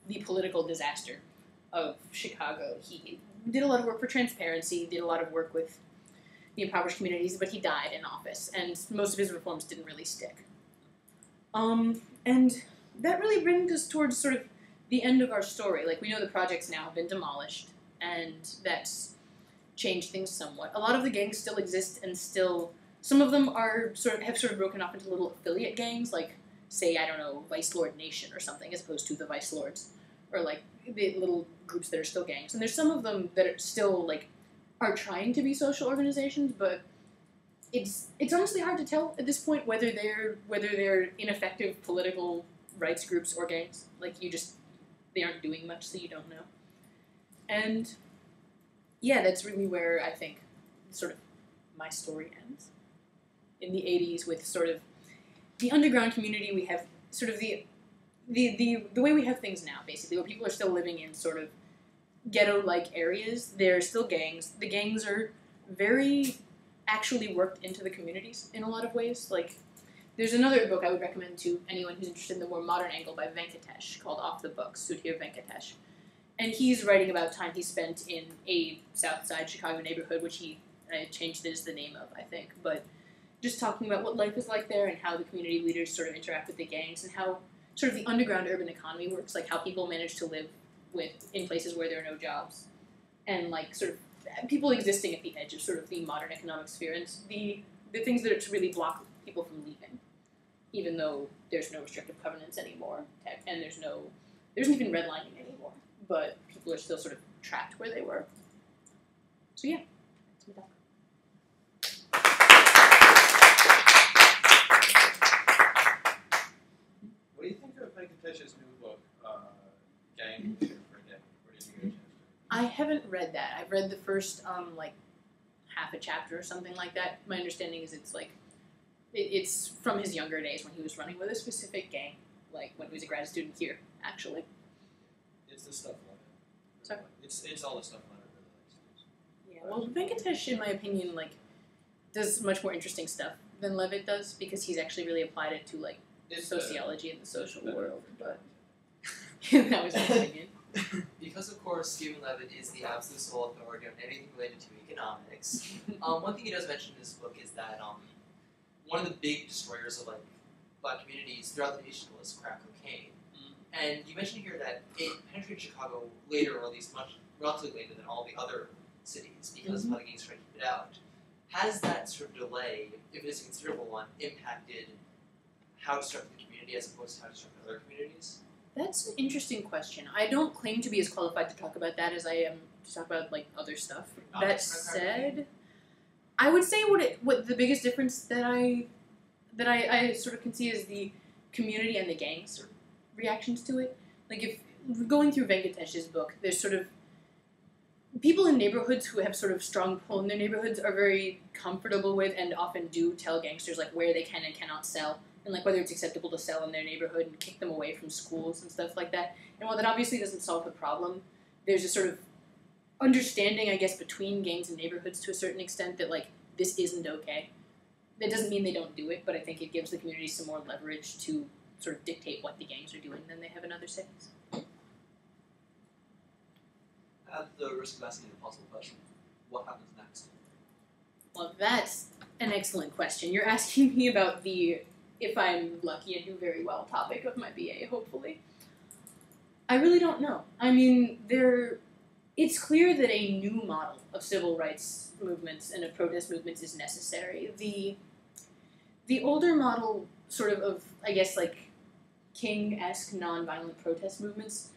the political disaster of Chicago. He did a lot of work for transparency, did a lot of work with the impoverished communities, but he died in office, and most of his reforms didn't really stick. And that really brings us towards sort of the end of our story. Like, we know the projects now have been demolished, and that's changed things somewhat. A lot of the gangs still exist, and still, some of them are have broken off into little affiliate gangs, like, say, I don't know, Vice Lord Nation or something, as opposed to the Vice Lords, or like the little groups that are still gangs. And there's some of them that are still like are trying to be social organizations, but it's honestly hard to tell at this point whether they're ineffective political rights groups or gangs. Like, they aren't doing much, so you don't know. And yeah, that's really where I think sort of my story ends. In the 80s, with sort of the underground community, we have sort of the way we have things now, basically, where people are still living in sort of ghetto-like areas. There are still gangs. The gangs are very actually worked into the communities in a lot of ways. Like, there's another book I would recommend to anyone who's interested in the more modern angle by Venkatesh called Off the Books, Sudhir Venkatesh. And he's writing about time he spent in a South Side Chicago neighborhood, which he changed it as the name of, I think. But just talking about what life is like there and how the community leaders sort of interact with the gangs and how sort of the underground urban economy works, like how people manage to live in places where there are no jobs, and like sort of people existing at the edge of sort of the modern economic sphere, and the things that really block people from leaving, even though there's no restrictive covenants anymore, and there isn't even redlining anymore, but people are still sort of trapped where they were. So yeah, that's my talk. What do you think of Venkatesh's new book, Gang for a Day? Where did you get a chance to? I haven't read that. I've read the first like half a chapter or something like that. My understanding is it's from his younger days when he was running with a specific gang, like when he was a grad student here, actually. It's the stuff Levitt. Sorry? It's all the stuff Levitt really likes. Yeah, well, Venkatesh, in my opinion, like, does much more interesting stuff than Levitt does, because he's actually really applied it to, like, sociology and the social world, but that was my opinion. Because, of course, Stephen Levitt is the absolute sole authority on anything related to economics, one thing he does mention in this book is that one of the big destroyers of, like, black communities throughout the nation was crack cocaine. And you mentioned here that it penetrated Chicago later, or at least relatively later than all the other cities, because of how the gangs tried to keep it out. Has that sort of delay, if it is a considerable one, impacted how to start the community as opposed to how to start other communities? That's an interesting question. I don't claim to be as qualified to talk about that as I am to talk about, like, other stuff. That said, I would say what the biggest difference that I sort of can see is the community and the gangs reactions to it. Like, if going through Venkatesh's book, there's sort of people in neighborhoods who have sort of strong pull in their neighborhoods are very comfortable with and often do tell gangsters like where they can and cannot sell, and like whether it's acceptable to sell in their neighborhood and kick them away from schools and stuff like that. And while that obviously doesn't solve the problem, there's a sort of understanding, I guess, between gangs and neighborhoods to a certain extent that, like, this isn't okay. That doesn't mean they don't do it, but I think it gives the community some more leverage to sort of dictate what the gangs are doing than they have in other cities. At the risk of asking an impossible question, what happens next? Well, that's an excellent question. You're asking me about the, if I'm lucky and do very well, topic of my BA, hopefully. I really don't know. I mean, it's clear that a new model of civil rights movements and of protest movements is necessary. The older model sort of I guess, like, King-esque nonviolent protest movements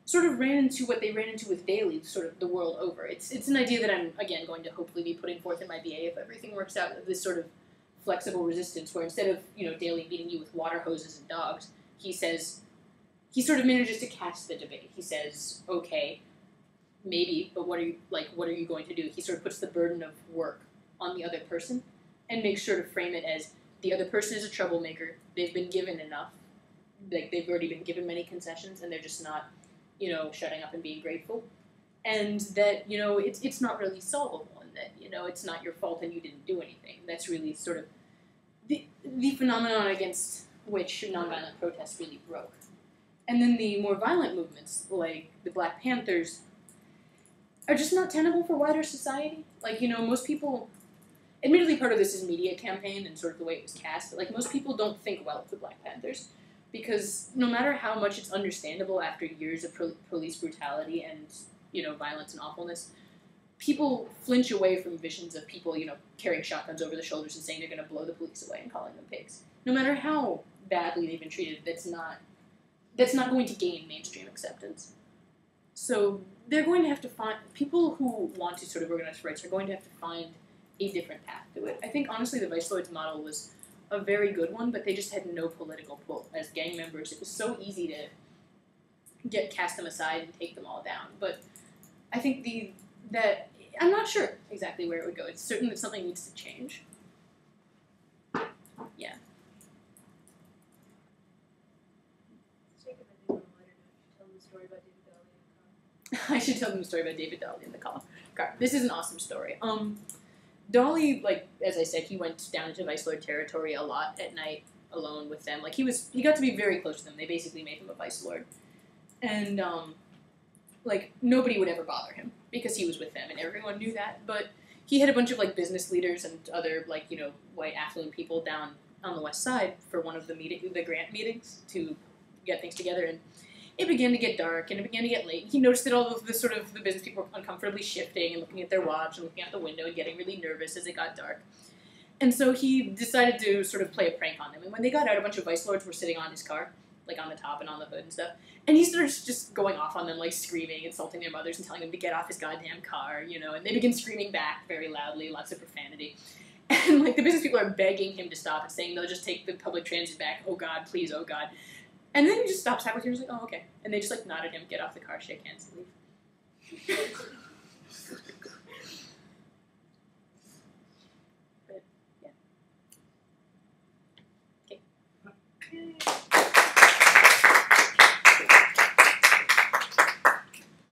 sort of ran into what they ran into with Daley sort of the world over. It's an idea that I'm, again, going to hopefully be putting forth in my BA if everything works out, this sort of flexible resistance where instead of, Daley beating you with water hoses and dogs, he sort of manages to cast the debate. He says, okay, maybe, but what are you going to do? He sort of puts the burden of work on the other person and makes sure to frame it as the other person is a troublemaker, they've been given enough, like they've already been given many concessions and they're just not, shutting up and being grateful. And that, it's not really solvable and that, it's not your fault and you didn't do anything. That's really sort of the phenomenon against which nonviolent protests really broke. And then the more violent movements, like the Black Panthers, are just not tenable for wider society. Like, most people, admittedly part of this is media campaign and sort of the way it was cast, but like most people don't think well of the Black Panthers because no matter how much it's understandable after years of police brutality and, violence and awfulness, people flinch away from visions of people, carrying shotguns over their shoulders and saying they're going to blow the police away and calling them pigs. No matter how badly they've been treated, that's not going to gain mainstream acceptance. So they're going to have to find, people who want to sort of organize rights are going to have to find a different path to it. I think, honestly, the Vice Lords model was a very good one, but they just had no political pull. As gang members, it was so easy to cast them aside and take them all down. But I think I'm not sure exactly where it would go. It's certain that something needs to change. Yeah. I should tell them the story about David Dolly in the car. This is an awesome story. Dolly, as I said, he went down into Vice Lord territory a lot at night alone with them. He got to be very close to them. They basically made him a Vice Lord. And, nobody would ever bother him because he was with them and everyone knew that. But he had a bunch of, business leaders and other, white affluent people down on the west side for one of the grant meetings to get things together. And it began to get dark, and it began to get late. He noticed that all of the business people were uncomfortably shifting and looking at their watch and looking out the window and getting really nervous as it got dark. And so he decided to sort of play a prank on them. And when they got out, a bunch of Vice Lords were sitting on his car, on the top and on the hood and stuff. And he starts just going off on them, screaming, insulting their mothers and telling them to get off his goddamn car, and they begin screaming back very loudly, lots of profanity. And, the business people are begging him to stop and saying they'll just take the public transit back. Oh, God, please, oh, God. And then he just stops halfway through and he's like, oh, okay. And they just, nod at him, get off the car, shake hands, and leave.